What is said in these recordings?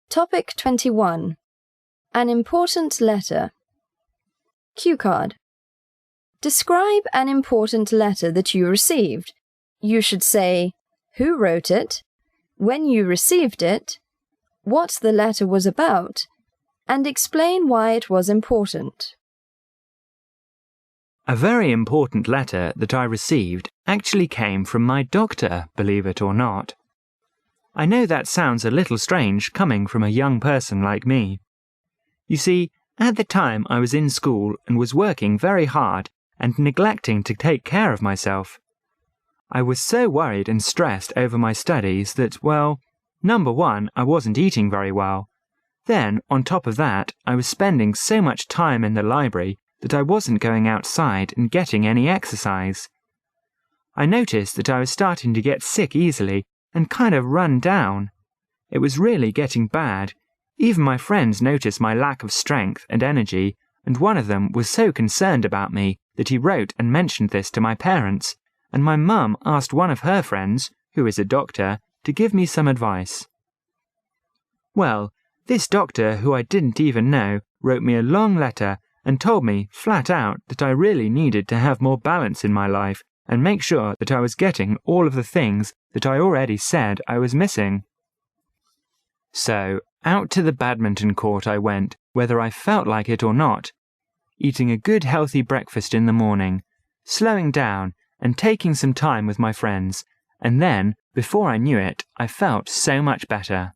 Topic 21. An important letter. Cue card. Describe an important letter that you received. You should say who wrote it, when you received it, what the letter was about, and explain why it was important. A very important letter that I received actually came from my doctor, believe it or not. I know that sounds a little strange coming from a young person like me. You see, at the time I was in school and was working very hard and neglecting to take care of myself. I was so worried and stressed over my studies that, well, number one, I wasn't eating very well. Then, on top of that, I was spending so much time in the library that I wasn't going outside and getting any exercise. I noticed that I was starting to get sick easily and kind of run down. It was really getting bad. Even my friends noticed my lack of strength and energy, and one of them was so concerned about me that he wrote and mentioned this to my parents, and my mum asked one of her friends, who is a doctor, to give me some advice. Well, this doctor, who I didn't even know, wrote me a long letter and told me flat out that I really needed to have more balance in my life and make sure that I was getting all of the things that I already said I was missing. So, out to the badminton court I went, whether I felt like it or not, eating a good healthy breakfast in the morning, slowing down and taking some time with my friends, and then, before I knew it, I felt so much better.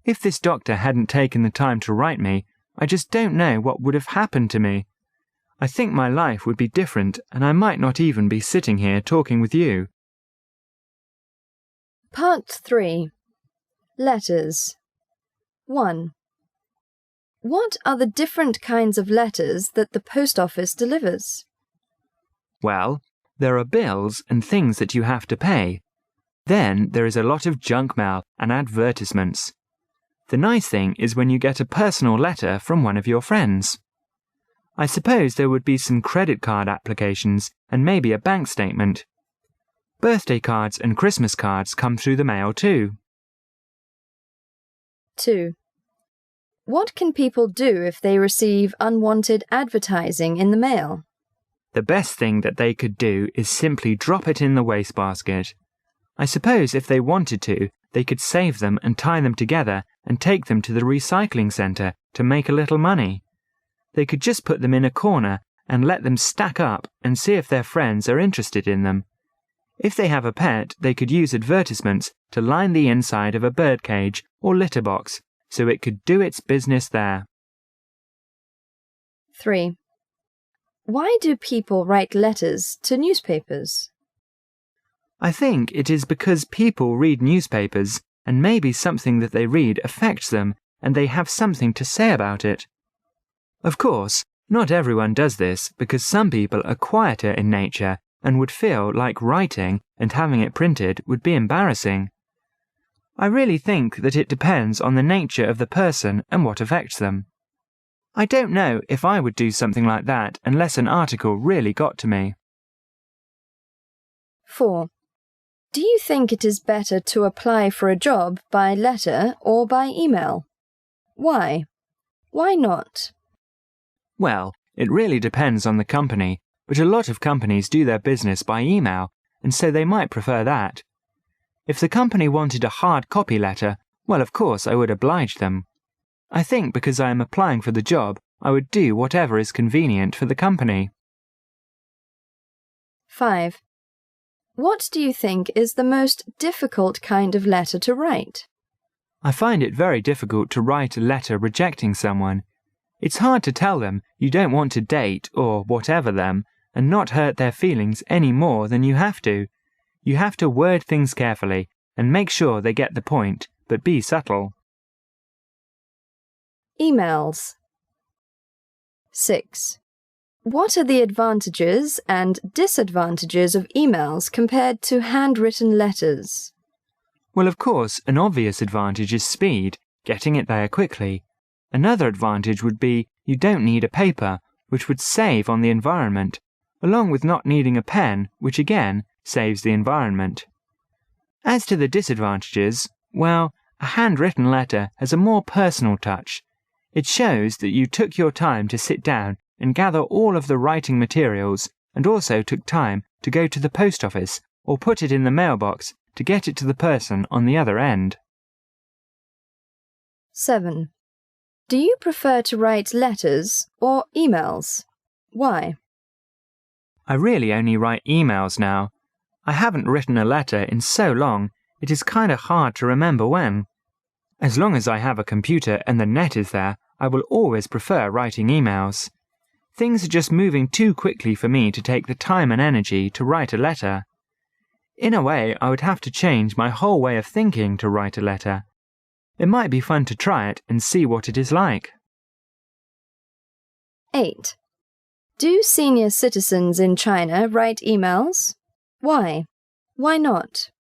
If this doctor hadn't taken the time to write me, I just don't know what would have happened to me. I think my life would be different and I might not even be sitting here talking with you. Part 3. Letters. 1. What are the different kinds of letters that the post office delivers? Well, there are bills and things that you have to pay. Then there is a lot of junk mail and advertisements. The nice thing is when you get a personal letter from one of your friends. I suppose there would be some credit card applications and maybe a bank statement. Birthday cards and Christmas cards come through the mail too. 2. What can people do if they receive unwanted advertising in the mail? The best thing that they could do is simply drop it in the wastebasket. I suppose if they wanted to, they could save them and tie them together and take them to the recycling centre to make a little money. They could just put them in a corner and let them stack up and see if their friends are interested in them. If they have a pet, they could use advertisements to line the inside of a birdcage or litter box so it could do its business there. 3. Why do people write letters to newspapers? I think it is because people read newspapers and maybe something that they read affects them and they have something to say about it. Of course, not everyone does this because some people are quieter in nature and would feel like writing and having it printed would be embarrassing. I really think that it depends on the nature of the person and what affects them. I don't know if I would do something like that unless an article really got to me. 4. Do you think it is better to apply for a job by letter or by email? Why? Why not? Well, it really depends on the company, but a lot of companies do their business by email, and so they might prefer that. If the company wanted a hard copy letter, well, of course I would oblige them. I think because I am applying for the job, I would do whatever is convenient for the company. 5. What do you think is the most difficult kind of letter to write? I find it very difficult to write a letter rejecting someone. It's hard to tell them you don't want to date or whatever them and not hurt their feelings any more than you have to. You have to word things carefully and make sure they get the point, but be subtle. Emails. 6. What are the advantages and disadvantages of emails compared to handwritten letters? Well, of course, an obvious advantage is speed, getting it there quickly. Another advantage would be you don't need a paper, which would save on the environment, along with not needing a pen, which again saves the environment. As to the disadvantages, well, A handwritten letter has a more personal touch. It shows that you took your time to sit down and gather all of the writing materials and also took time to go to the post office or put it in the mailbox to get it to the person on the other end. 7. Do you prefer to write letters or emails? Why? I really only write emails now. I haven't written a letter in so long, it is kind of hard to remember when. As long as I have a computer and the net is there, I will always prefer writing emails. Things are just moving too quickly for me to take the time and energy to write a letter. In a way, I would have to change my whole way of thinking to write a letter. It might be fun to try it and see what it is like. 8. Do senior citizens in China write emails? Why? Why not?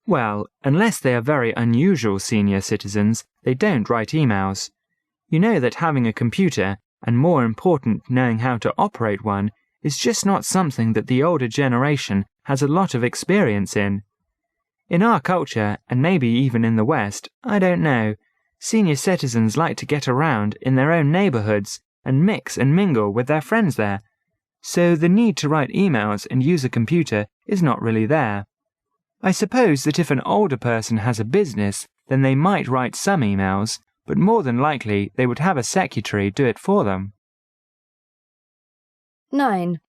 Well, unless they are very unusual senior citizens, they don't write emails. You know that having a computer, and more important, knowing how to operate one, is just not something that the older generation has a lot of experience in. In our culture, and maybe even in the West, I don't know, senior citizens like to get around in their own neighborhoods and mix and mingle with their friends there. So the need to write emails and use a computer is not really there. I suppose that if an older person has a business, then they might write some emails, but more than likely they would have a secretary do it for them. 9.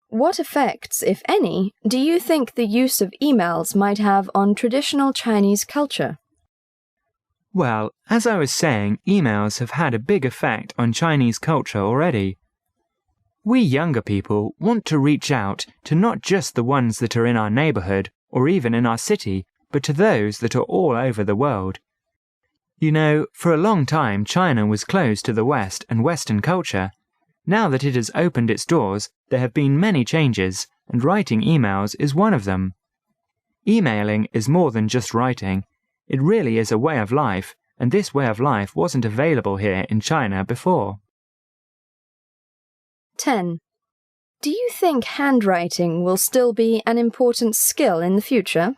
What effects, if any, do you think the use of emails might have on traditional Chinese culture? Well, as I was saying, emails have had a big effect on Chinese culture already. We younger people want to reach out to not just the ones that are in our neighborhood or even in our city, but to those that are all over the world. You know, for a long time China was closed to the West and Western culture. Now that it has opened its doors, there have been many changes, and writing emails is one of them. Emailing is more than just writing. It really is a way of life, and this way of life wasn't available here in China before. 10. Do you think handwriting will still be an important skill in the future?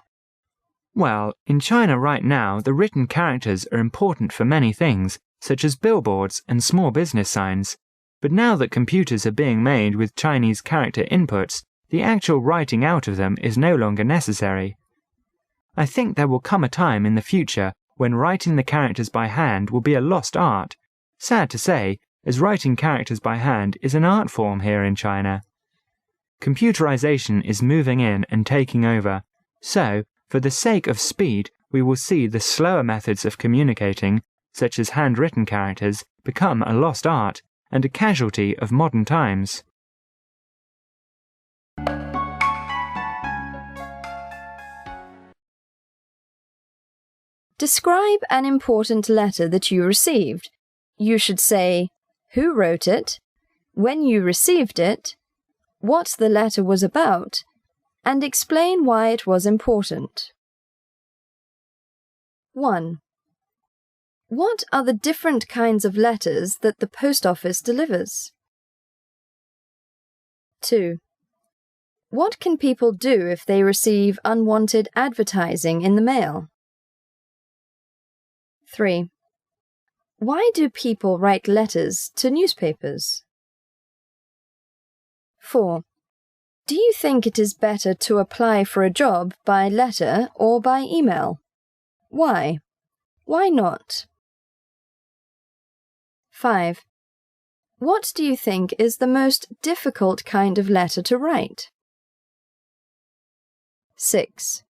Well, in China right now, the written characters are important for many things, such as billboards and small business signs. But now that computers are being made with Chinese character inputs, the actual writing out of them is no longer necessary. I think there will come a time in the future when writing the characters by hand will be a lost art. Sad to say, as writing characters by hand is an art form here in China. Computerization is moving in and taking over, so, for the sake of speed, we will see the slower methods of communicating, such as handwritten characters, become a lost art and a casualty of modern times. Describe an important letter that you received. You should say who wrote it, when you received it, what the letter was about, and explain why it was important. 1. What are the different kinds of letters that the post office delivers? 2. What can people do if they receive unwanted advertising in the mail? 3. Why do people write letters to newspapers? 4. Do you think it is better to apply for a job by letter or by email? Why? Why not? 5. What do you think is the most difficult kind of letter to write? 6.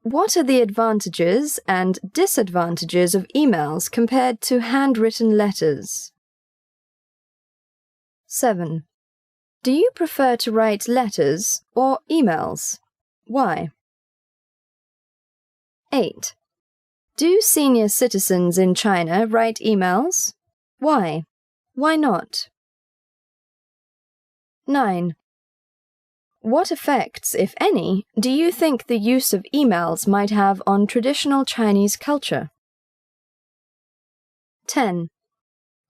What are the advantages and disadvantages of emails compared to handwritten letters? 7. Do you prefer to write letters or emails? Why? 8. Do senior citizens in China write emails? Why? Why not? 9. What effects, if any, do you think the use of emails might have on traditional Chinese culture? 10.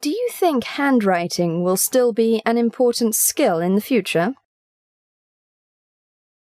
Do you think handwriting will still be an important skill in the future?